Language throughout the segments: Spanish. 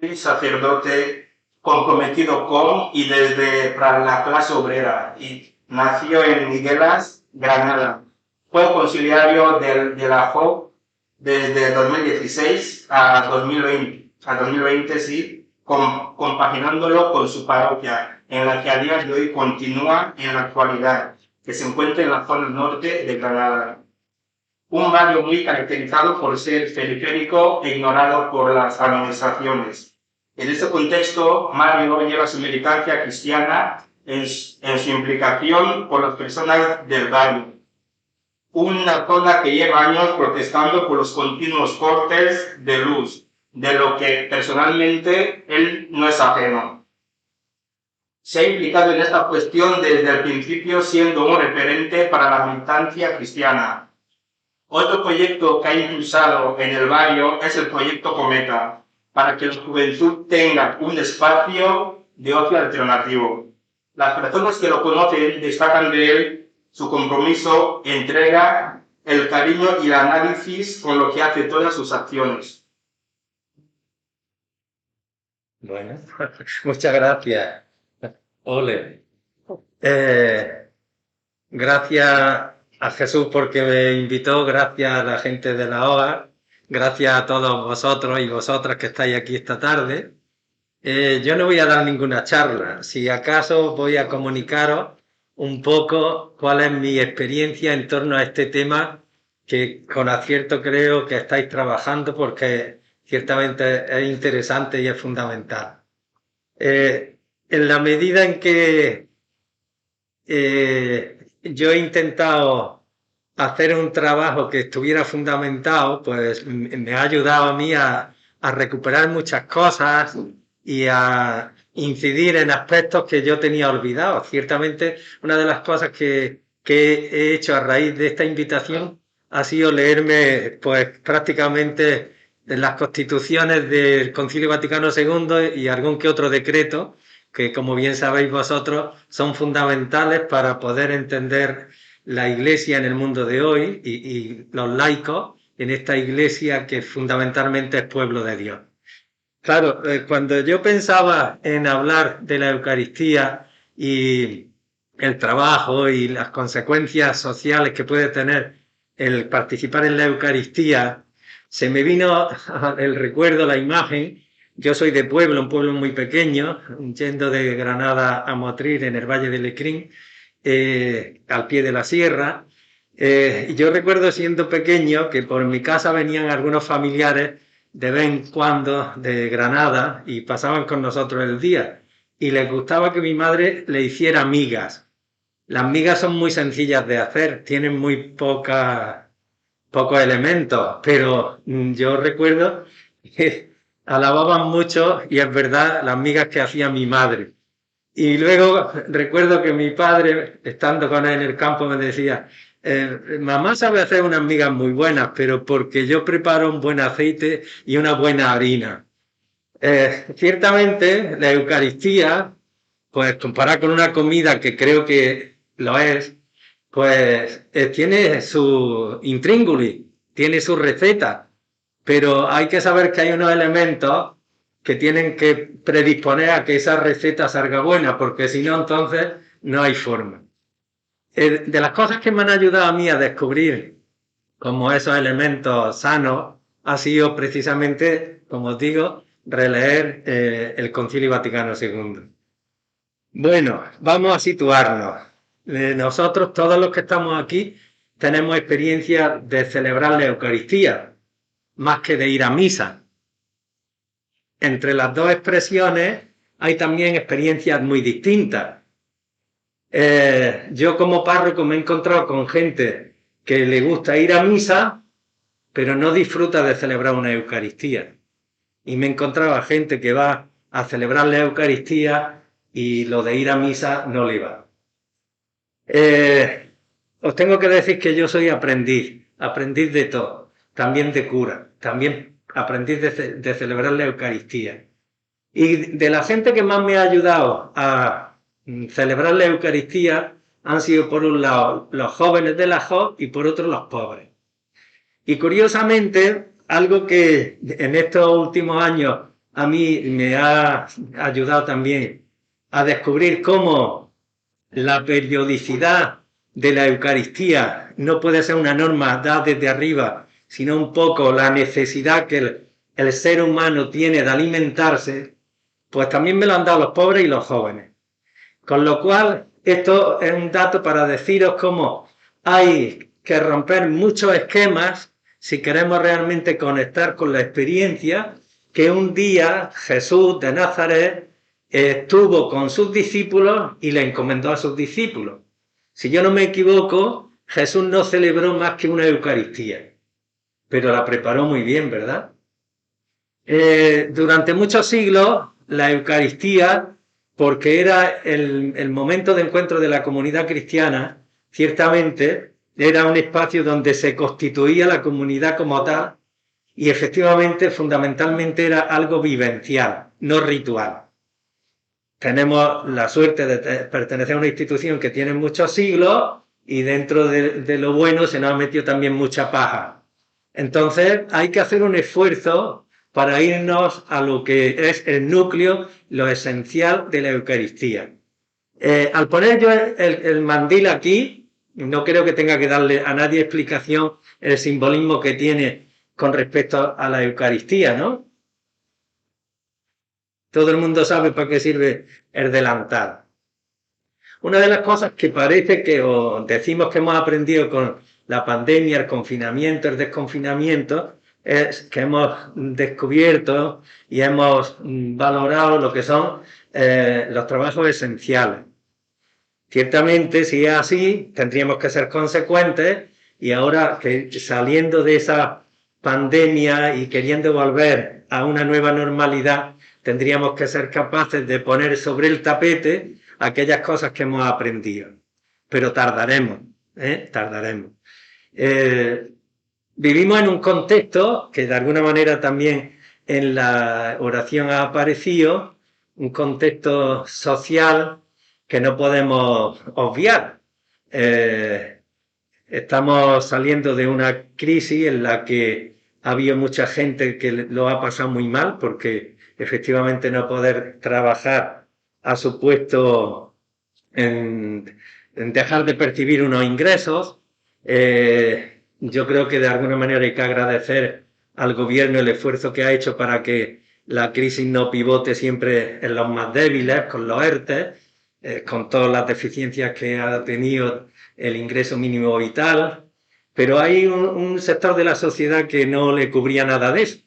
Soy sacerdote comprometido con y desde para la clase obrera y nació en Miguelas, Granada. Fue conciliario de la JOB desde 2016 a 2020 sí, compaginándolo con su parroquia, en la que a día de hoy continúa en la actualidad, que se encuentra en la zona norte de Granada. Un barrio muy caracterizado por ser periférico e ignorado por las administraciones. En este contexto, Mario lleva su militancia cristiana en su implicación por las personas del barrio. Una zona que lleva años protestando por los continuos cortes de luz, de lo que personalmente él no es ajeno. Se ha implicado en esta cuestión desde el principio, siendo un referente para la militancia cristiana. Otro proyecto que ha impulsado en el barrio es el proyecto Cometa, para que la juventud tenga un espacio de ocio alternativo. Las personas que lo conocen destacan de él su compromiso, entrega, el cariño y el análisis con lo que hace todas sus acciones. Bueno, muchas gracias. Ole. Gracias a Jesús porque me invitó, gracias a la gente de la OA, gracias a todos vosotros y vosotras que estáis aquí esta tarde. Yo no voy a dar ninguna charla, si acaso voy a comunicaros un poco cuál es mi experiencia en torno a este tema que con acierto creo que estáis trabajando porque ciertamente es interesante y es fundamental. En la medida en que yo he intentado hacer un trabajo que estuviera fundamentado, pues me ha ayudado a mí a recuperar muchas cosas y a incidir en aspectos que yo tenía olvidados. Ciertamente, una de las cosas que he hecho a raíz de esta invitación ha sido leerme pues prácticamente las constituciones del Concilio Vaticano II y algún que otro decreto que, como bien sabéis vosotros, son fundamentales para poder entender la Iglesia en el mundo de hoy y los laicos en esta Iglesia que fundamentalmente es pueblo de Dios. Claro, cuando yo pensaba en hablar de la Eucaristía y el trabajo y las consecuencias sociales que puede tener el participar en la Eucaristía, se me vino el recuerdo, la imagen. Yo soy de pueblo, un pueblo muy pequeño, yendo de Granada a Motril, en el Valle de Lecrín, al pie de la sierra. Yo recuerdo siendo pequeño que por mi casa venían algunos familiares de vez en cuando de Granada y pasaban con nosotros el día. Y les gustaba que mi madre le hiciera migas. Las migas son muy sencillas de hacer, tienen muy pocos elementos, pero yo recuerdo que alababan mucho, y es verdad, las migas que hacía mi madre. Y luego recuerdo que mi padre, estando con él en el campo, me decía, mamá sabe hacer unas migas muy buenas, pero porque yo preparo un buen aceite y una buena harina. Ciertamente, la Eucaristía, pues comparada con una comida que creo que lo es, pues tiene su intríngulis, tiene su receta, pero hay que saber que hay unos elementos que tienen que predisponer a que esa receta salga buena, porque si no, entonces no hay forma. De las cosas que me han ayudado a mí a descubrir como esos elementos sanos ha sido precisamente, como os digo, releer el Concilio Vaticano II. Bueno, vamos a situarnos. Nosotros, todos los que estamos aquí, tenemos experiencia de celebrar la Eucaristía, más que de ir a misa. Entre las dos expresiones hay también experiencias muy distintas. Yo como párroco me he encontrado con gente que le gusta ir a misa, pero no disfruta de celebrar una Eucaristía. Y me he encontrado a gente que va a celebrar la Eucaristía y lo de ir a misa no le va. Os tengo que decir que yo soy aprendiz de todo, también de cura, también aprendiz de celebrar la Eucaristía. Y de la gente que más me ha ayudado a celebrar la Eucaristía han sido por un lado los jóvenes de la JOB y por otro los pobres. Y curiosamente, algo que en estos últimos años a mí me ha ayudado también a descubrir cómo la periodicidad de la Eucaristía no puede ser una norma dada desde arriba, sino un poco la necesidad que el ser humano tiene de alimentarse, pues también me lo han dado los pobres y los jóvenes. Con lo cual, esto es un dato para deciros cómo hay que romper muchos esquemas si queremos realmente conectar con la experiencia que un día Jesús de Nazaret estuvo con sus discípulos y le encomendó a sus discípulos. Si yo no me equivoco, Jesús no celebró más que una Eucaristía, pero la preparó muy bien, ¿verdad? Durante muchos siglos, la Eucaristía, porque era el momento de encuentro de la comunidad cristiana, ciertamente era un espacio donde se constituía la comunidad como tal y efectivamente, fundamentalmente era algo vivencial, no ritual. Tenemos la suerte de pertenecer a una institución que tiene muchos siglos y dentro de lo bueno se nos ha metido también mucha paja. Entonces hay que hacer un esfuerzo para irnos a lo que es el núcleo, lo esencial de la Eucaristía. Al poner yo el mandil aquí, no creo que tenga que darle a nadie explicación el simbolismo que tiene con respecto a la Eucaristía, ¿no? Todo el mundo sabe para qué sirve el delantal. Una de las cosas que parece que o decimos que hemos aprendido con la pandemia, el confinamiento, el desconfinamiento, es que hemos descubierto y hemos valorado lo que son los trabajos esenciales. Ciertamente, si es así, tendríamos que ser consecuentes y ahora que saliendo de esa pandemia y queriendo volver a una nueva normalidad, tendríamos que ser capaces de poner sobre el tapete aquellas cosas que hemos aprendido. Pero tardaremos, tardaremos. Vivimos en un contexto que de alguna manera también en la oración ha aparecido, un contexto social que no podemos obviar. Estamos saliendo de una crisis en la que ha habido mucha gente que lo ha pasado muy mal porque efectivamente no poder trabajar ha supuesto en dejar de percibir unos ingresos. Yo creo que de alguna manera hay que agradecer al gobierno el esfuerzo que ha hecho para que la crisis no pivote siempre en los más débiles, con los ERTE, con todas las deficiencias que ha tenido el ingreso mínimo vital, pero hay un sector de la sociedad que no le cubría nada de eso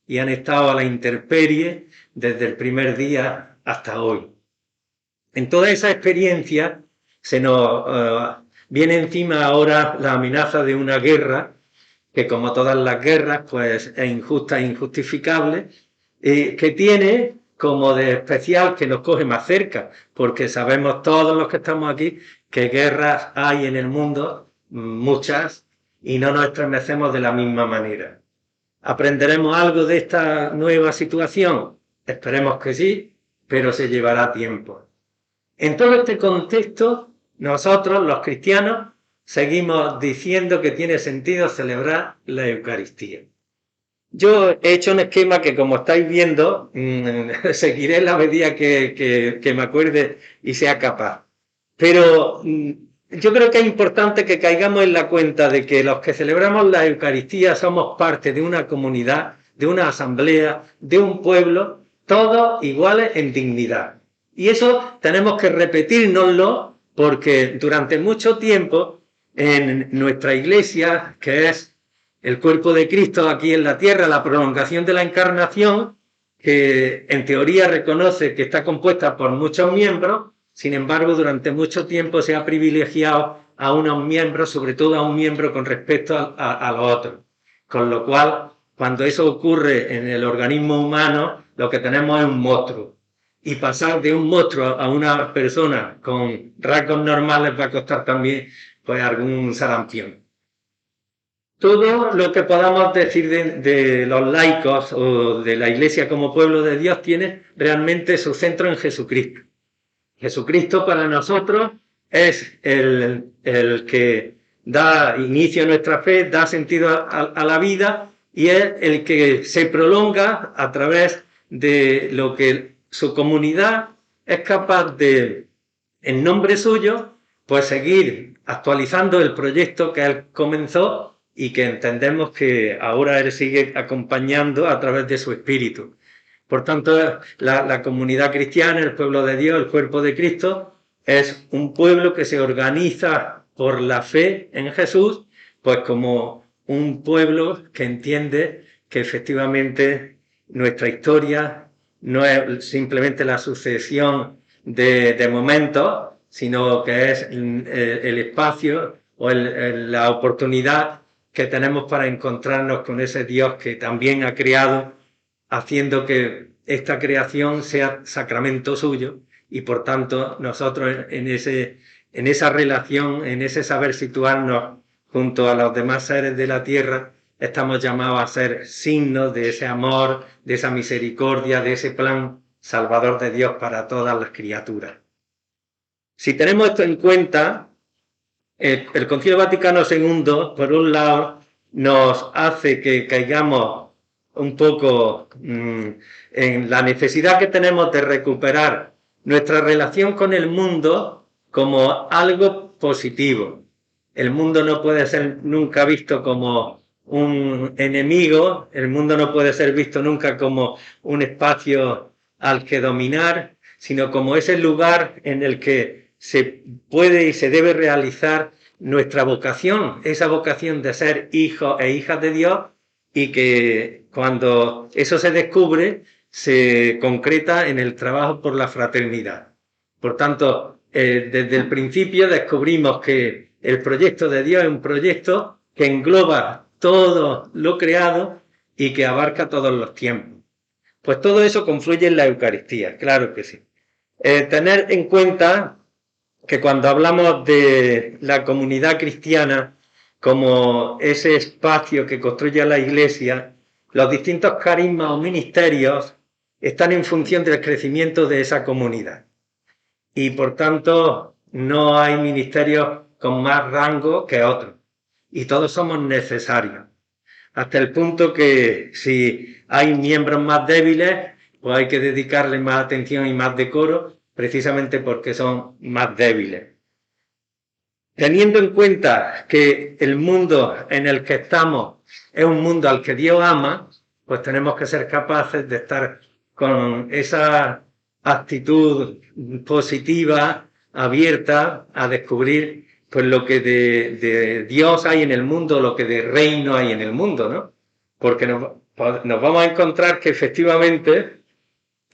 y han estado a la intemperie desde el primer día hasta hoy. En toda esa experiencia se nos viene encima ahora la amenaza de una guerra que, como todas las guerras, pues es injusta e injustificable, que tiene como de especial que nos coge más cerca, porque sabemos todos los que estamos aquí que guerras hay en el mundo, muchas, y no nos estremecemos de la misma manera. ¿Aprenderemos algo de esta nueva situación? Esperemos que sí, pero se llevará tiempo. En todo este contexto, nosotros, los cristianos, seguimos diciendo que tiene sentido celebrar la Eucaristía. Yo he hecho un esquema que, como estáis viendo, seguiré la medida que me acuerde y sea capaz. Pero yo creo que es importante que caigamos en la cuenta de que los que celebramos la Eucaristía somos parte de una comunidad, de una asamblea, de un pueblo, todos iguales en dignidad. Y eso tenemos que repetírnoslo porque durante mucho tiempo en nuestra iglesia, que es el cuerpo de Cristo aquí en la tierra, la prolongación de la encarnación, que en teoría reconoce que está compuesta por muchos miembros, sin embargo, durante mucho tiempo se ha privilegiado a unos miembros, sobre todo a un miembro con respecto a los otros. Con lo cual, cuando eso ocurre en el organismo humano, lo que tenemos es un monstruo. Y pasar de un monstruo a una persona con rasgos normales va a costar también pues algún sarampión. Todo lo que podamos decir de los laicos o de la Iglesia como pueblo de Dios tiene realmente su centro en Jesucristo. Jesucristo para nosotros es el que da inicio a nuestra fe, da sentido a la vida y es el que se prolonga a través de lo que su comunidad es capaz de, en nombre suyo, pues seguir actualizando el proyecto que él comenzó y que entendemos que ahora él sigue acompañando a través de su espíritu. Por tanto, la comunidad cristiana, el pueblo de Dios, el cuerpo de Cristo, es un pueblo que se organiza por la fe en Jesús, pues como un pueblo que entiende que efectivamente nuestra historia no es simplemente la sucesión de momentos, sino que es el espacio o la oportunidad que tenemos para encontrarnos con ese Dios que también ha creado, haciendo que esta creación sea sacramento suyo, y por tanto nosotros en esa relación, en ese saber situarnos junto a los demás seres de la tierra, estamos llamados a ser signos de ese amor, de esa misericordia, de ese plan salvador de Dios para todas las criaturas. Si tenemos esto en cuenta, el Concilio Vaticano II, por un lado, nos hace que caigamos un poco en la necesidad que tenemos de recuperar nuestra relación con el mundo como algo positivo. El mundo no puede ser nunca visto como un enemigo, el mundo no puede ser visto nunca como un espacio al que dominar, sino como ese lugar en el que se puede y se debe realizar nuestra vocación, esa vocación de ser hijos e hijas de Dios, y que cuando eso se descubre, se concreta en el trabajo por la fraternidad. Por tanto, desde el principio descubrimos que el proyecto de Dios es un proyecto que engloba todo lo creado y que abarca todos los tiempos. Pues todo eso confluye en la Eucaristía, claro que sí. Tener en cuenta que cuando hablamos de la comunidad cristiana como ese espacio que construye la Iglesia, los distintos carismas o ministerios están en función del crecimiento de esa comunidad. Y por tanto, no hay ministerios con más rango que otros. Y todos somos necesarios. Hasta el punto que si hay miembros más débiles, pues hay que dedicarles más atención y más decoro, precisamente porque son más débiles. Teniendo en cuenta que el mundo en el que estamos es un mundo al que Dios ama, pues tenemos que ser capaces de estar con esa actitud positiva, abierta a descubrir pues lo que de Dios hay en el mundo, lo que de reino hay en el mundo, ¿no? Porque nos vamos a encontrar que efectivamente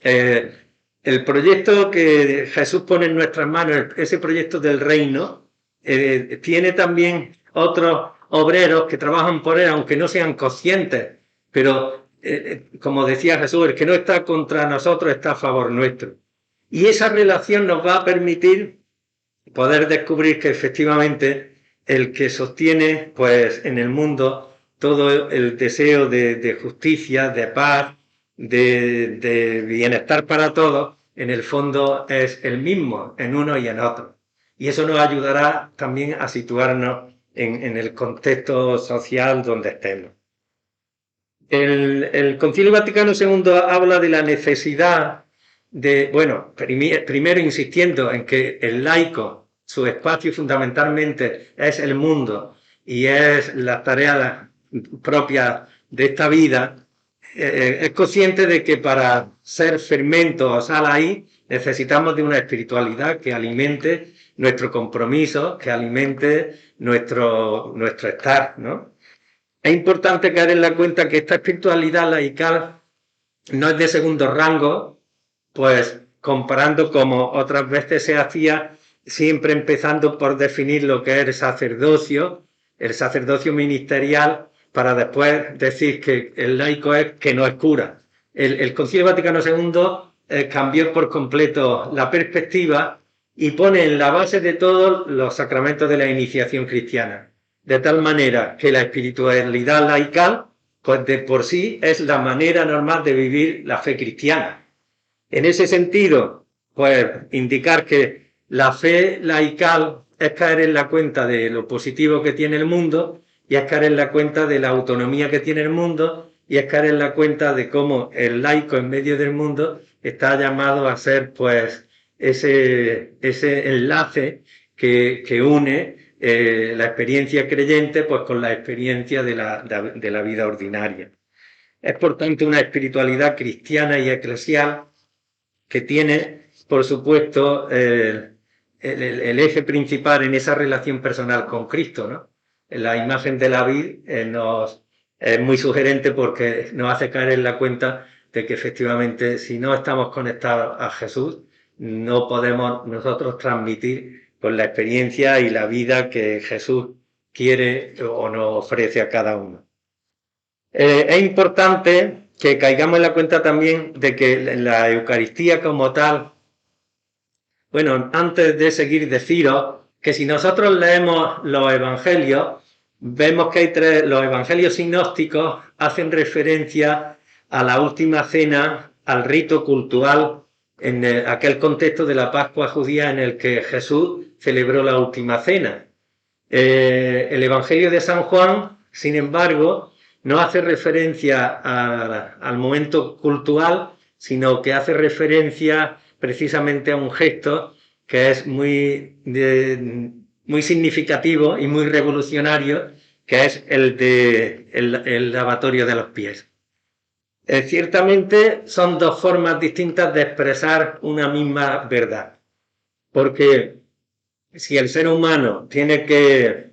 el proyecto que Jesús pone en nuestras manos, ese proyecto del reino, tiene también otros obreros que trabajan por él, aunque no sean conscientes, pero como decía Jesús, el que no está contra nosotros está a favor nuestro. Y esa relación nos va a permitir poder descubrir que efectivamente el que sostiene pues en el mundo todo el deseo de justicia, de paz, de bienestar para todos, en el fondo es el mismo en uno y en otro. Y eso nos ayudará también a situarnos en el contexto social donde estemos. El Concilio Vaticano II habla de la necesidad de, bueno, primero insistiendo en que el laico, su espacio fundamentalmente es el mundo y es la tarea propia de esta vida, es consciente de que para ser fermento o sal ahí necesitamos de una espiritualidad que alimente nuestro compromiso, que alimente nuestro estar, ¿no? Es importante caer en la cuenta que esta espiritualidad laical no es de segundo rango, pues comparando como otras veces se hacía, siempre empezando por definir lo que es el sacerdocio ministerial, para después decir que el laico es que no es cura. El Concilio Vaticano II cambió por completo la perspectiva y pone en la base de todos los sacramentos de la iniciación cristiana, de tal manera que la espiritualidad laical, pues de por sí es la manera normal de vivir la fe cristiana. En ese sentido, pues indicar que la fe laical es caer en la cuenta de lo positivo que tiene el mundo y es caer en la cuenta de la autonomía que tiene el mundo y es caer en la cuenta de cómo el laico en medio del mundo está llamado a ser pues ese enlace que une la experiencia creyente pues con la experiencia de la vida ordinaria. Es por tanto una espiritualidad cristiana y eclesial que tiene, por supuesto, el eje principal en esa relación personal con Cristo, ¿no? La imagen de la vid es muy sugerente porque nos hace caer en la cuenta de que efectivamente si no estamos conectados a Jesús, no podemos nosotros transmitir pues, la experiencia y la vida que Jesús quiere o nos ofrece a cada uno. Es importante que caigamos en la cuenta también de que la Eucaristía como tal, bueno, antes de seguir deciros que si nosotros leemos los evangelios, vemos que hay los evangelios sinópticos hacen referencia a la última cena, al rito cultural, en aquel contexto de la Pascua judía en el que Jesús celebró la última cena. El evangelio de San Juan, sin embargo, no hace referencia al momento cultural, sino que hace referencia precisamente a un gesto que es muy significativo y muy revolucionario, que es el lavatorio de los pies. Ciertamente son dos formas distintas de expresar una misma verdad, porque si el ser humano tiene que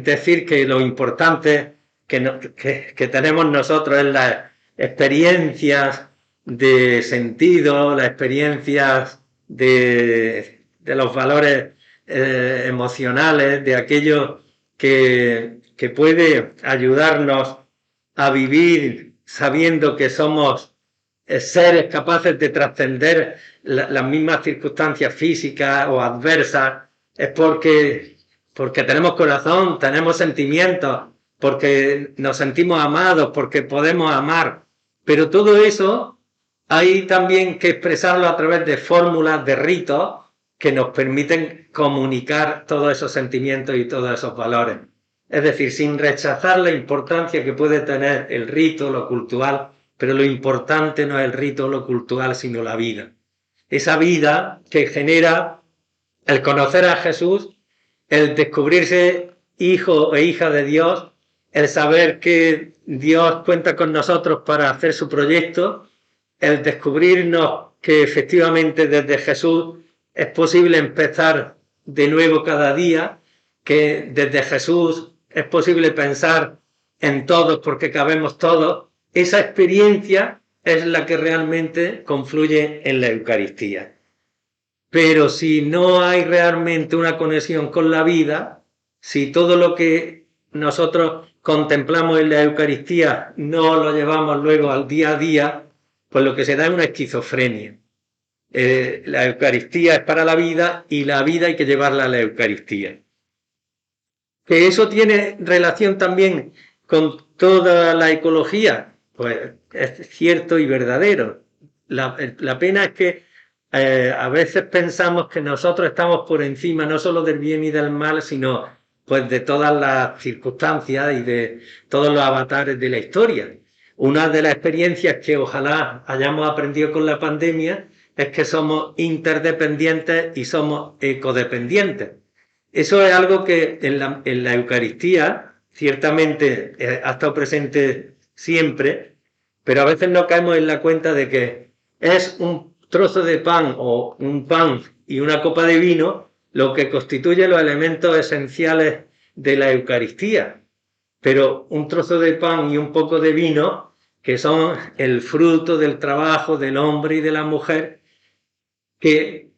decir que lo importante que tenemos nosotros es las experiencias de sentido, las experiencias de los valores emocionales, de aquello que puede ayudarnos a vivir sabiendo que somos seres capaces de trascender las mismas circunstancias físicas o adversas, es porque tenemos corazón, tenemos sentimientos, porque nos sentimos amados, porque podemos amar. Pero todo eso hay también que expresarlo a través de fórmulas, de ritos, que nos permiten comunicar todos esos sentimientos y todos esos valores. Es decir, sin rechazar la importancia que puede tener el rito, lo cultural, pero lo importante no es el rito o lo cultural, sino la vida. Esa vida que genera el conocer a Jesús, el descubrirse hijo e hija de Dios, el saber que Dios cuenta con nosotros para hacer su proyecto, el descubrirnos que efectivamente desde Jesús es posible empezar de nuevo cada día, que desde Jesús es posible pensar en todos porque cabemos todos. Esa experiencia es la que realmente confluye en la Eucaristía. Pero si no hay realmente una conexión con la vida, si todo lo que nosotros contemplamos en la Eucaristía no lo llevamos luego al día a día, pues lo que se da es una esquizofrenia. La Eucaristía es para la vida y la vida hay que llevarla a la Eucaristía. Que eso tiene relación también con toda la ecología, pues es cierto y verdadero. La pena es que a veces pensamos que nosotros estamos por encima no solo del bien y del mal, sino pues de todas las circunstancias y de todos los avatares de la historia. Una de las experiencias que ojalá hayamos aprendido con la pandemia es que somos interdependientes y somos ecodependientes. Eso es algo que en la Eucaristía ciertamente ha estado presente siempre, pero a veces no caemos en la cuenta de que es un trozo de pan o un pan y una copa de vino lo que constituye los elementos esenciales de la Eucaristía. Pero un trozo de pan y un poco de vino, que son el fruto del trabajo del hombre y de la mujer, que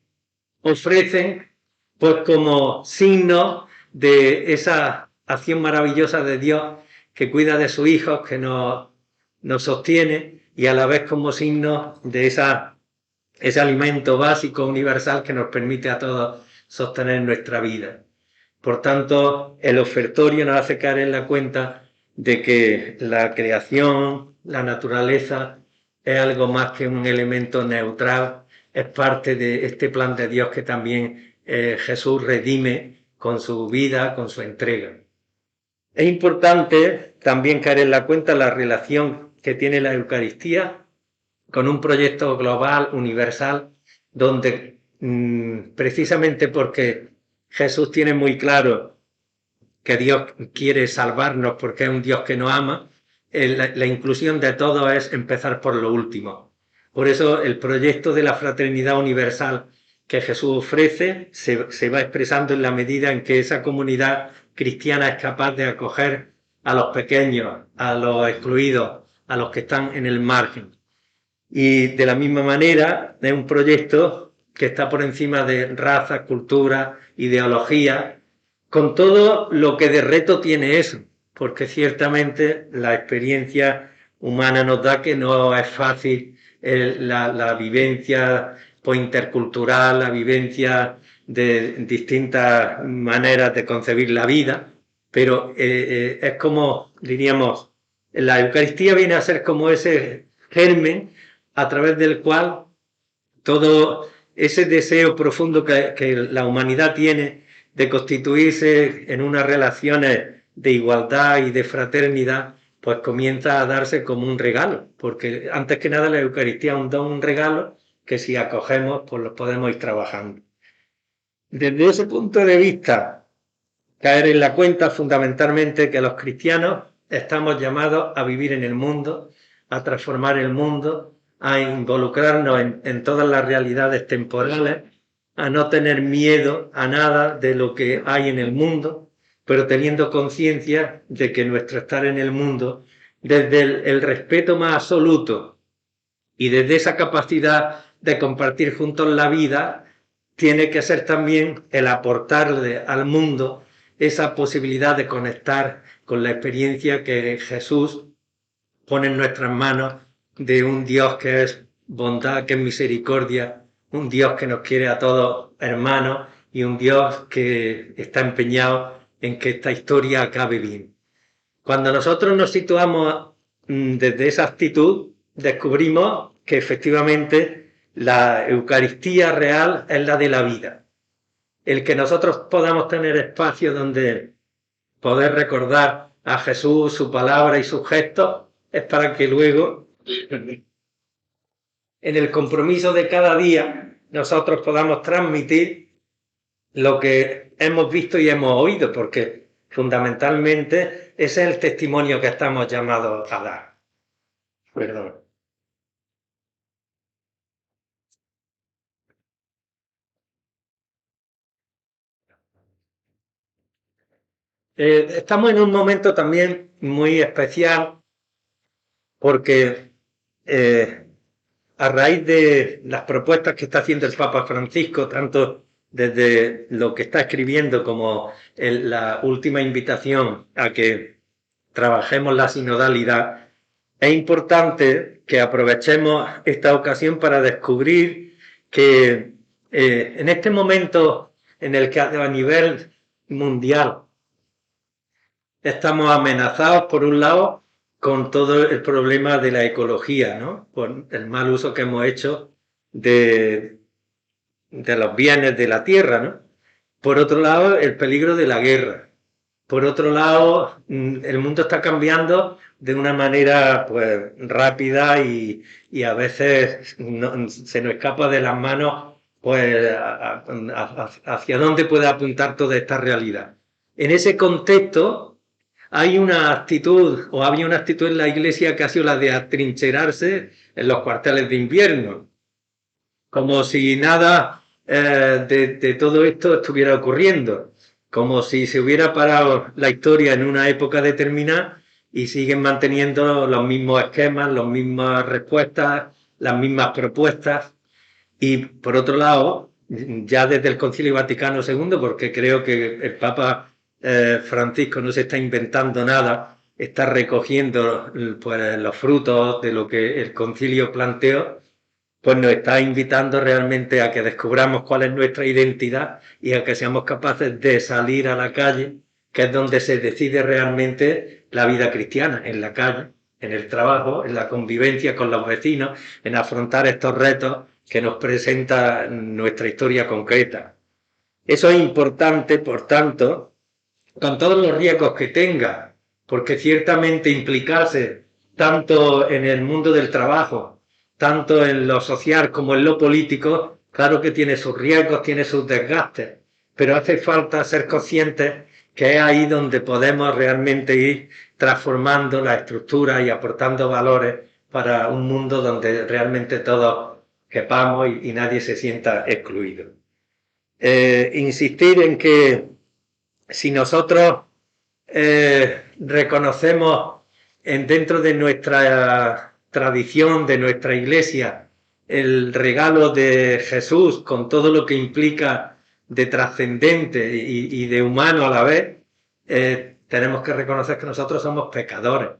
ofrecen pues como signo de esa acción maravillosa de Dios que cuida de sus hijos, que nos sostiene, y a la vez como signo de ese alimento básico universal que nos permite a todos sostener nuestra vida. Por tanto, el ofertorio nos hace caer en la cuenta de que la creación, la naturaleza, es algo más que un elemento neutral, es parte de este plan de Dios que también Jesús redime con su vida, con su entrega. Es importante también caer en la cuenta la relación que tiene la Eucaristía con un proyecto global, universal, donde precisamente porque Jesús tiene muy claro que Dios quiere salvarnos porque es un Dios que nos ama, la inclusión de todos es empezar por lo último. Por eso el proyecto de la fraternidad universal que Jesús ofrece se va expresando en la medida en que esa comunidad cristiana es capaz de acoger a los pequeños, a los excluidos, a los que están en el margen. Y de la misma manera es un proyecto que está por encima de razas, culturas, ideologías, con todo lo que de reto tiene eso, porque ciertamente la experiencia humana nos da que no es fácil la vivencia intercultural, la vivencia de distintas maneras de concebir la vida, pero es como, diríamos, la Eucaristía viene a ser como ese germen a través del cual todo ese deseo profundo que la humanidad tiene de constituirse en unas relaciones de igualdad y de fraternidad, pues comienza a darse como un regalo, porque antes que nada la Eucaristía es un don, un regalo, que si acogemos, pues lo podemos ir trabajando. Desde ese punto de vista, caer en la cuenta fundamentalmente que los cristianos estamos llamados a vivir en el mundo, a transformar el mundo, a involucrarnos en todas las realidades temporales, a no tener miedo a nada de lo que hay en el mundo, pero teniendo conciencia de que nuestro estar en el mundo, desde el respeto más absoluto y desde esa capacidad de compartir juntos la vida, tiene que ser también el aportarle al mundo esa posibilidad de conectar con la experiencia que Jesús pone en nuestras manos de un Dios que es bondad, que es misericordia, un Dios que nos quiere a todos hermanos y un Dios que está empeñado en que esta historia acabe bien. Cuando nosotros nos situamos desde esa actitud, descubrimos que efectivamente la Eucaristía real es la de la vida. El que nosotros podamos tener espacio donde poder recordar a Jesús, su palabra y sus gestos, es para que luego, en el compromiso de cada día, nosotros podamos transmitir lo que hemos visto y hemos oído, porque fundamentalmente ese es el testimonio que estamos llamados a dar. Perdón. Estamos en un momento también muy especial porque a raíz de las propuestas que está haciendo el Papa Francisco, tanto desde lo que está escribiendo como la última invitación a que trabajemos la sinodalidad, es importante que aprovechemos esta ocasión para descubrir que en este momento en el que a nivel mundial estamos amenazados, por un lado, con todo el problema de la ecología, ¿no? Por el mal uso que hemos hecho de los bienes de la tierra, ¿no? Por otro lado, el peligro de la guerra. Por otro lado, el mundo está cambiando de una manera pues rápida y a veces se nos escapa de las manos pues hacia dónde puede apuntar toda esta realidad. En ese contexto hay una actitud, o había una actitud en la Iglesia que ha sido la de atrincherarse en los cuarteles de invierno, como si nada de todo esto estuviera ocurriendo, como si se hubiera parado la historia en una época determinada y siguen manteniendo los mismos esquemas, las mismas respuestas, las mismas propuestas. Y por otro lado, ya desde el Concilio Vaticano II, porque creo que el Papa Francisco no se está inventando nada, está recogiendo pues, los frutos de lo que el concilio planteó, pues nos está invitando realmente a que descubramos cuál es nuestra identidad y a que seamos capaces de salir a la calle, que es donde se decide realmente la vida cristiana, en la calle, en el trabajo, en la convivencia con los vecinos, en afrontar estos retos que nos presenta nuestra historia concreta. Eso es importante, por tanto, con todos los riesgos que tenga, porque ciertamente implicarse tanto en el mundo del trabajo, tanto en lo social como en lo político, claro que tiene sus riesgos, tiene sus desgastes, pero hace falta ser conscientes que es ahí donde podemos realmente ir transformando la estructura y aportando valores para un mundo donde realmente todos quepamos y nadie se sienta excluido. Insistir en que si nosotros reconocemos dentro de nuestra tradición, de nuestra iglesia, el regalo de Jesús con todo lo que implica de trascendente y de humano a la vez, tenemos que reconocer que nosotros somos pecadores.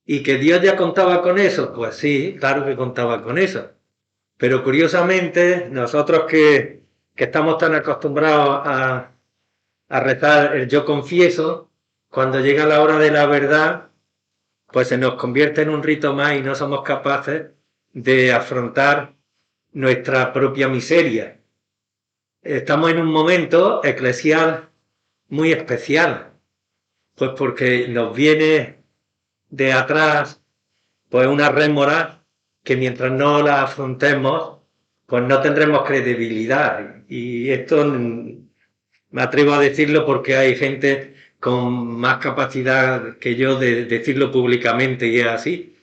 ¿Y que Dios ya contaba con eso? Pues sí, claro que contaba con eso. Pero curiosamente, nosotros que estamos tan acostumbrados a rezar el yo confieso, cuando llega la hora de la verdad, pues se nos convierte en un rito más y no somos capaces de afrontar nuestra propia miseria. Estamos en un momento eclesial muy especial, pues porque nos viene de atrás pues una rémora que mientras no la afrontemos, pues no tendremos credibilidad. Y esto me atrevo a decirlo porque hay gente con más capacidad que yo de decirlo públicamente y es así.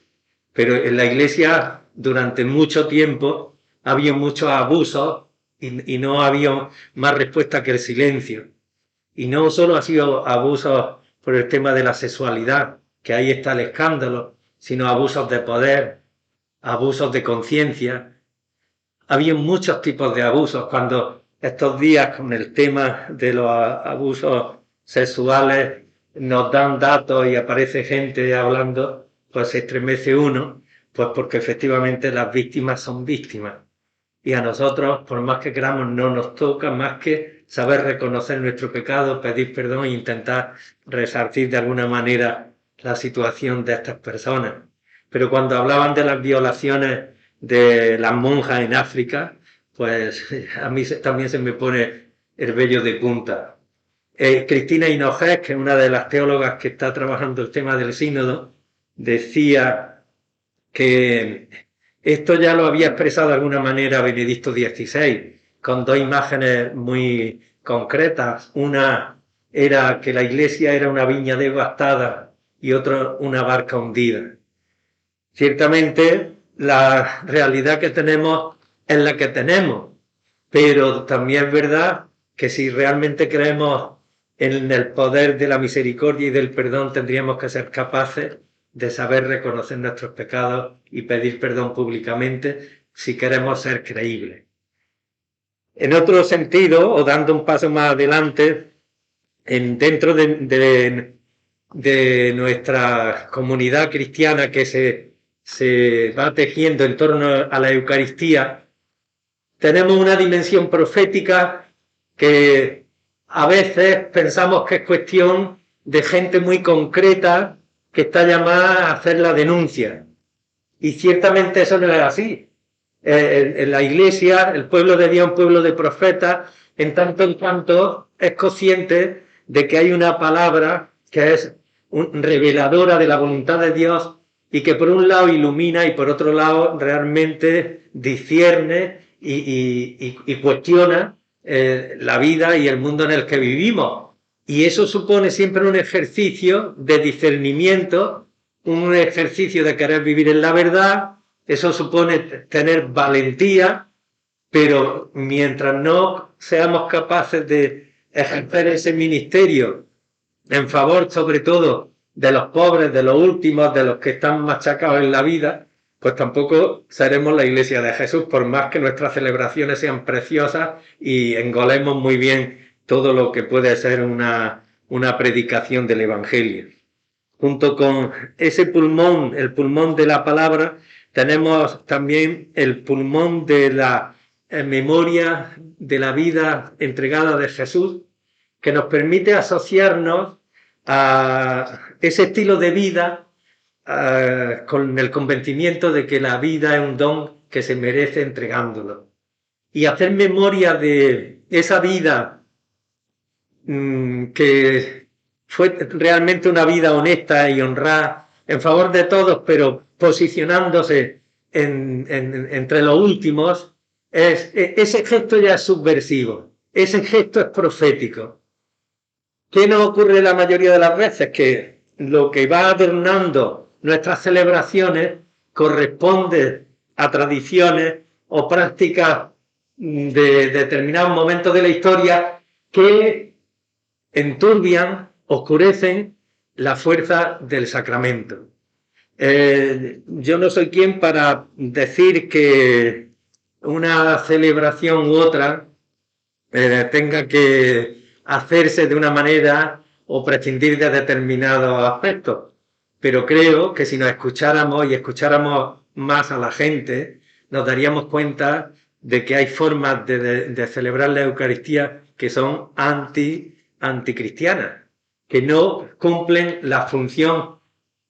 Pero en la iglesia durante mucho tiempo ha habido muchos abusos y no había más respuesta que el silencio. Y no solo ha sido abusos por el tema de la sexualidad, que ahí está el escándalo, sino abusos de poder, abusos de conciencia. Había muchos tipos de abusos. Cuando estos días con el tema de los abusos sexuales nos dan datos y aparece gente hablando, pues se estremece uno, pues porque efectivamente las víctimas son víctimas. Y a nosotros, por más que queramos, no nos toca más que saber reconocer nuestro pecado, pedir perdón e intentar resarcir de alguna manera la situación de estas personas. Pero cuando hablaban de las violaciones de las monjas en África, pues a mí también se me pone el vello de punta. Cristina Hinojés, que es una de las teólogas que está trabajando el tema del sínodo, decía que esto ya lo había expresado de alguna manera Benedicto XVI, con dos imágenes muy concretas. Una era que la iglesia era una viña devastada y otra una barca hundida. Ciertamente la realidad que tenemos es la que tenemos, pero también es verdad que si realmente creemos en el poder de la misericordia y del perdón, tendríamos que ser capaces de saber reconocer nuestros pecados y pedir perdón públicamente si queremos ser creíbles. En otro sentido, o dando un paso más adelante, dentro de nuestra comunidad cristiana que se va tejiendo en torno a la Eucaristía, tenemos una dimensión profética que a veces pensamos que es cuestión de gente muy concreta que está llamada a hacer la denuncia. Y ciertamente eso no es así. En la iglesia, el pueblo de Dios es un pueblo de profetas, en tanto es consciente de que hay una palabra que es reveladora de la voluntad de Dios y que por un lado ilumina y por otro lado realmente discierne y cuestiona la vida y el mundo en el que vivimos. Y eso supone siempre un ejercicio de discernimiento, un ejercicio de querer vivir en la verdad. Eso supone tener valentía, pero mientras no seamos capaces de ejercer ese ministerio en favor, sobre todo, de los pobres, de los últimos, de los que están machacados en la vida, pues tampoco seremos la Iglesia de Jesús, por más que nuestras celebraciones sean preciosas y engolemos muy bien todo lo que puede ser una predicación del Evangelio. Junto con ese pulmón, el pulmón de la palabra, tenemos también el pulmón de la memoria de la vida entregada de Jesús, que nos permite asociarnos a ese estilo de vida con el convencimiento de que la vida es un don que se merece entregándolo. Y hacer memoria de esa vida que fue realmente una vida honesta y honrada en favor de todos, pero posicionándose entre los últimos, ese gesto ya es subversivo, ese gesto es profético. ¿Qué nos ocurre la mayoría de las veces? Que lo que va adornando nuestras celebraciones corresponde a tradiciones o prácticas de determinados momentos de la historia que enturbian, oscurecen la fuerza del sacramento. Yo no soy quien para decir que una celebración u otra tenga que hacerse de una manera o prescindir de determinados aspectos. Pero creo que si nos escucháramos y escucháramos más a la gente, nos daríamos cuenta de que hay formas de celebrar la Eucaristía que son anticristianas, que no cumplen la función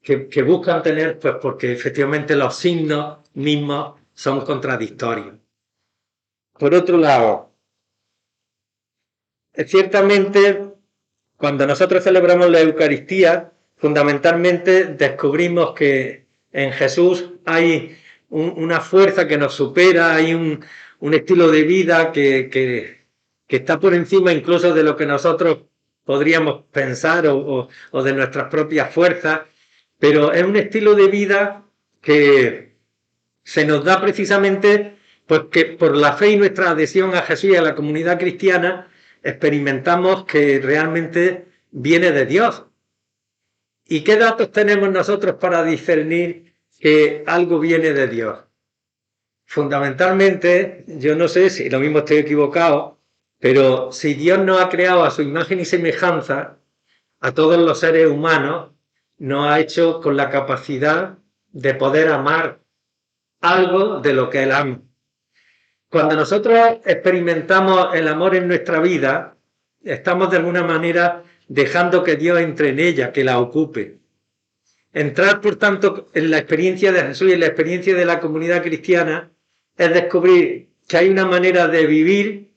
que buscan tener, pues porque efectivamente los signos mismos son contradictorios. Por otro lado, ciertamente, cuando nosotros celebramos la Eucaristía, fundamentalmente descubrimos que en Jesús hay una fuerza que nos supera, hay un estilo de vida que está por encima incluso de lo que nosotros podríamos pensar o de nuestras propias fuerzas, pero es un estilo de vida que se nos da precisamente porque por la fe y nuestra adhesión a Jesús y a la comunidad cristiana experimentamos que realmente viene de Dios. ¿Y qué datos tenemos nosotros para discernir que algo viene de Dios? Fundamentalmente, yo no sé si lo mismo estoy equivocado, pero si Dios nos ha creado a su imagen y semejanza, a todos los seres humanos, nos ha hecho con la capacidad de poder amar algo de lo que Él ama. Cuando nosotros experimentamos el amor en nuestra vida, estamos de alguna manera dejando que Dios entre en ella, que la ocupe. Entrar, por tanto, en la experiencia de Jesús y en la experiencia de la comunidad cristiana es descubrir que hay una manera de vivir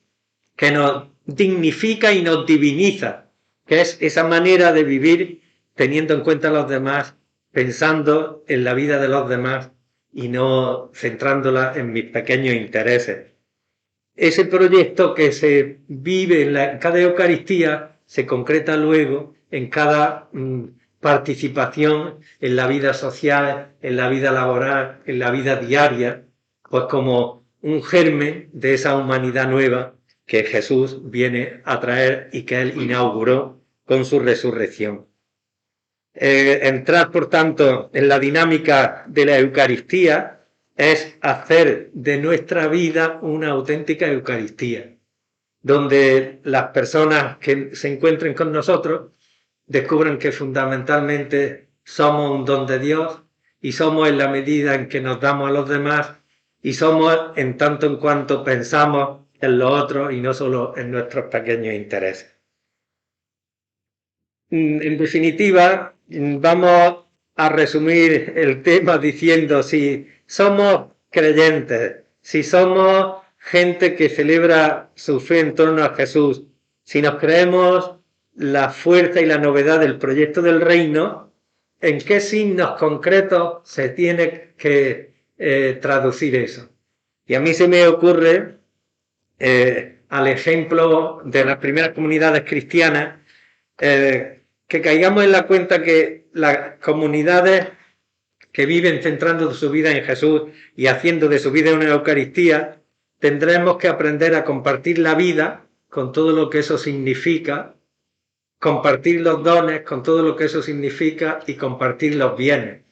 que nos dignifica y nos diviniza, que es esa manera de vivir teniendo en cuenta a los demás, pensando en la vida de los demás y no centrándola en mis pequeños intereses. Ese proyecto que se vive en cada Eucaristía se concreta luego en cada participación en la vida social, en la vida laboral, en la vida diaria, pues como un germen de esa humanidad nueva que Jesús viene a traer y que Él inauguró con su resurrección. Entrar, por tanto, en la dinámica de la Eucaristía es hacer de nuestra vida una auténtica Eucaristía, donde las personas que se encuentren con nosotros descubran que fundamentalmente somos un don de Dios y somos en la medida en que nos damos a los demás y somos en tanto en cuanto pensamos en los otros y no solo en nuestros pequeños intereses. En definitiva, vamos a resumir el tema diciendo si somos creyentes, si somos gente que celebra su fe en torno a Jesús, si nos creemos la fuerza y la novedad del proyecto del reino, ¿en qué signos concretos se tiene que traducir eso? Y a mí se me ocurre, al ejemplo de las primeras comunidades cristianas, que caigamos en la cuenta que las comunidades que viven centrando su vida en Jesús y haciendo de su vida una Eucaristía, tendremos que aprender a compartir la vida con todo lo que eso significa, compartir los dones con todo lo que eso significa y compartir los bienes.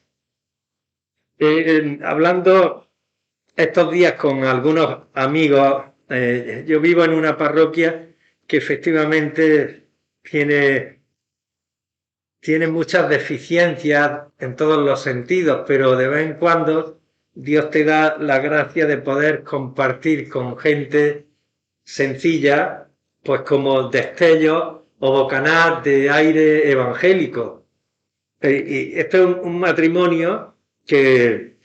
Hablando estos días con algunos amigos, yo vivo en una parroquia que efectivamente tiene muchas deficiencias en todos los sentidos, pero de vez en cuando Dios te da la gracia de poder compartir con gente sencilla, pues como destellos o bocanadas de aire evangélico. Y esto es un matrimonio que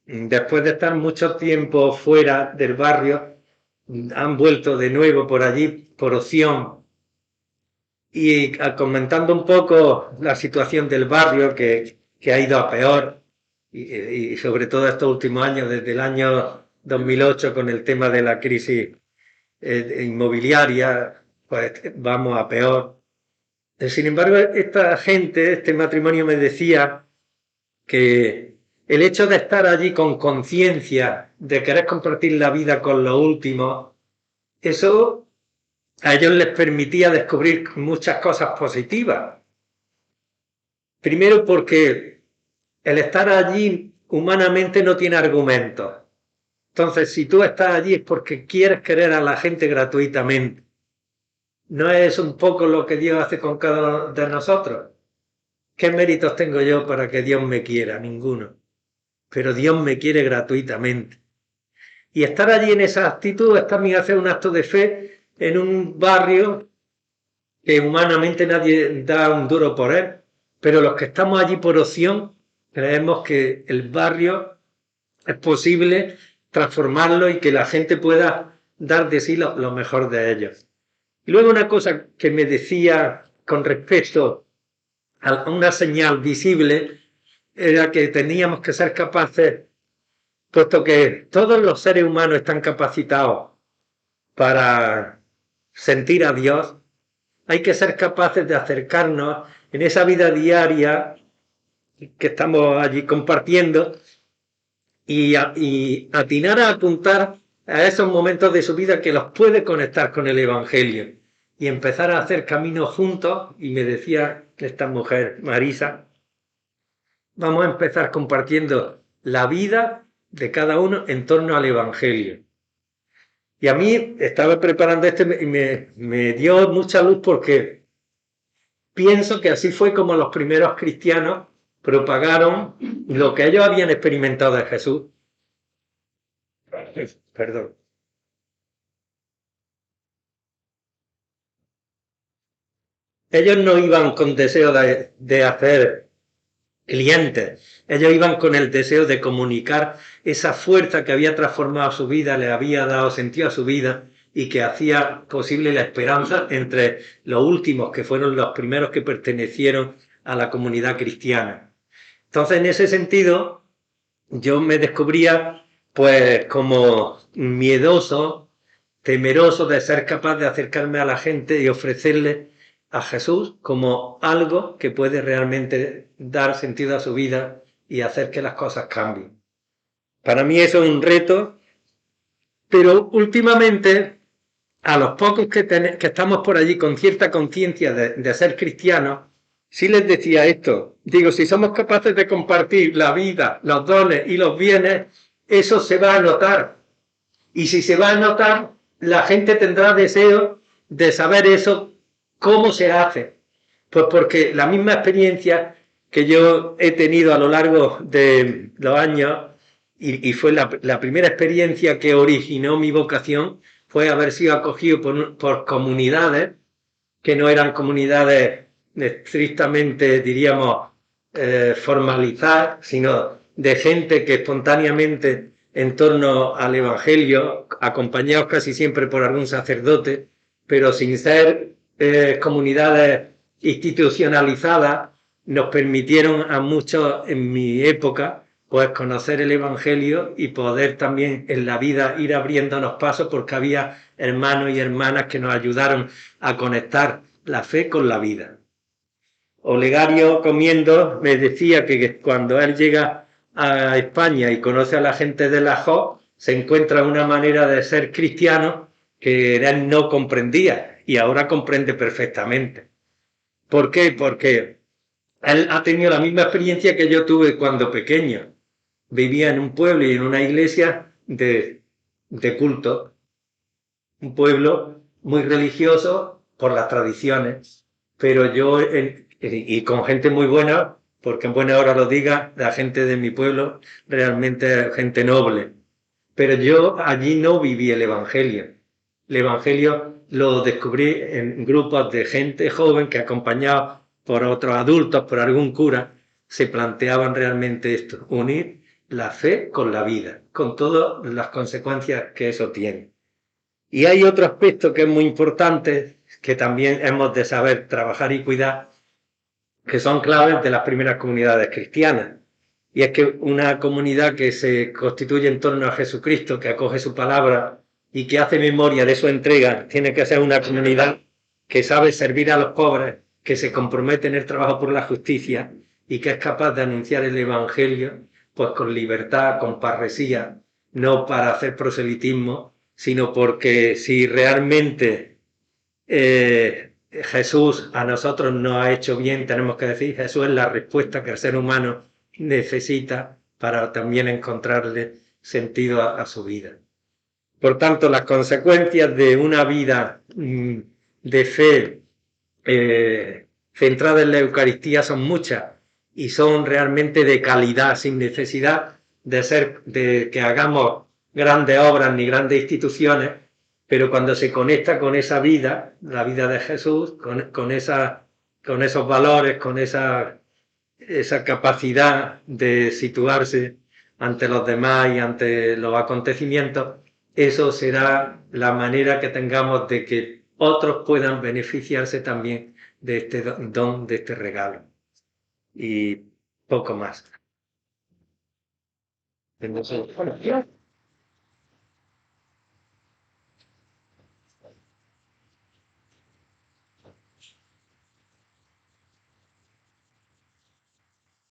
después de estar mucho tiempo fuera del barrio, han vuelto de nuevo por allí por opción Y comentando un poco la situación del barrio que ha ido a peor, y sobre todo estos últimos años, desde el año 2008 con el tema de la crisis inmobiliaria, pues vamos a peor. Sin embargo, esta gente, este matrimonio me decía que el hecho de estar allí con conciencia, de querer compartir la vida con los últimos, eso a ellos les permitía descubrir muchas cosas positivas. Primero porque el estar allí humanamente no tiene argumentos. Entonces, si tú estás allí es porque quieres querer a la gente gratuitamente. ¿No es un poco lo que Dios hace con cada uno de nosotros? ¿Qué méritos tengo yo para que Dios me quiera? Ninguno. Pero Dios me quiere gratuitamente. Y estar allí en esa actitud es también hacer un acto de fe en un barrio que humanamente nadie da un duro por él, pero los que estamos allí por opción creemos que el barrio es posible transformarlo y que la gente pueda dar de sí lo mejor de ellos. Y luego una cosa que me decía con respecto a una señal visible era que teníamos que ser capaces, puesto que todos los seres humanos están capacitados para sentir a Dios, hay que ser capaces de acercarnos en esa vida diaria que estamos allí compartiendo y atinar a apuntar a esos momentos de su vida que los puede conectar con el Evangelio y empezar a hacer caminos juntos. Y me decía esta mujer, Marisa, vamos a empezar compartiendo la vida de cada uno en torno al Evangelio. Y a mí estaba preparando y me dio mucha luz porque pienso que así fue como los primeros cristianos propagaron lo que ellos habían experimentado de Jesús. Perdón. Ellos no iban con deseo de hacer clientes, ellos iban con el deseo de comunicar esa fuerza que había transformado su vida, le había dado sentido a su vida y que hacía posible la esperanza entre los últimos, que fueron los primeros que pertenecieron a la comunidad cristiana. Entonces, en ese sentido, yo me descubría pues como miedoso, temeroso de ser capaz de acercarme a la gente y ofrecerle a Jesús como algo que puede realmente dar sentido a su vida y hacer que las cosas cambien. Para mí eso es un reto, pero últimamente a los pocos que estamos por allí con cierta conciencia de ser cristianos, sí les decía esto. Digo, si somos capaces de compartir la vida, los dones y los bienes, eso se va a notar. Y si se va a notar, la gente tendrá deseo de saber eso, cómo se hace. Pues porque la misma experiencia que yo he tenido a lo largo de los años, y fue la primera experiencia que originó mi vocación, fue haber sido acogido por comunidades que no eran comunidades estrictamente, diríamos, formalizadas, sino de gente que espontáneamente en torno al Evangelio, acompañados casi siempre por algún sacerdote, pero sin ser comunidades institucionalizadas, nos permitieron a muchos en mi época pues conocer el Evangelio y poder también en la vida ir abriéndonos pasos porque había hermanos y hermanas que nos ayudaron a conectar la fe con la vida. Olegario Comiendo me decía que cuando él llega a España y conoce a la gente de la JO, se encuentra una manera de ser cristiano que él no comprendía y ahora comprende perfectamente. ¿Por qué? Porque él ha tenido la misma experiencia que yo tuve cuando pequeño. Vivía en un pueblo y en una iglesia de culto, un pueblo muy religioso por las tradiciones, pero yo, y con gente muy buena, porque en buena hora lo diga, la gente de mi pueblo realmente es gente noble, pero yo allí no viví el Evangelio. El Evangelio lo descubrí en grupos de gente joven que acompañados por otros adultos, por algún cura, se planteaban realmente esto, unir la fe con la vida, con todas las consecuencias que eso tiene. Y hay otro aspecto que es muy importante, que también hemos de saber trabajar y cuidar, que son claves de las primeras comunidades cristianas. Y es que una comunidad que se constituye en torno a Jesucristo, que acoge su palabra y que hace memoria de su entrega, tiene que ser una comunidad que sabe servir a los pobres, que se compromete en el trabajo por la justicia y que es capaz de anunciar el Evangelio pues con libertad, con parresía, no para hacer proselitismo, sino porque si realmente Jesús a nosotros nos ha hecho bien, tenemos que decir, Jesús es la respuesta que el ser humano necesita para también encontrarle sentido a su vida. Por tanto, las consecuencias de una vida de fe centrada en la Eucaristía son muchas y son realmente de calidad, sin necesidad de que hagamos grandes obras ni grandes instituciones, pero cuando se conecta con esa vida, la vida de Jesús, con esos valores, con esa capacidad de situarse ante los demás y ante los acontecimientos, eso será la manera que tengamos de que otros puedan beneficiarse también de este don, de este regalo. Y poco más. Entonces, bueno,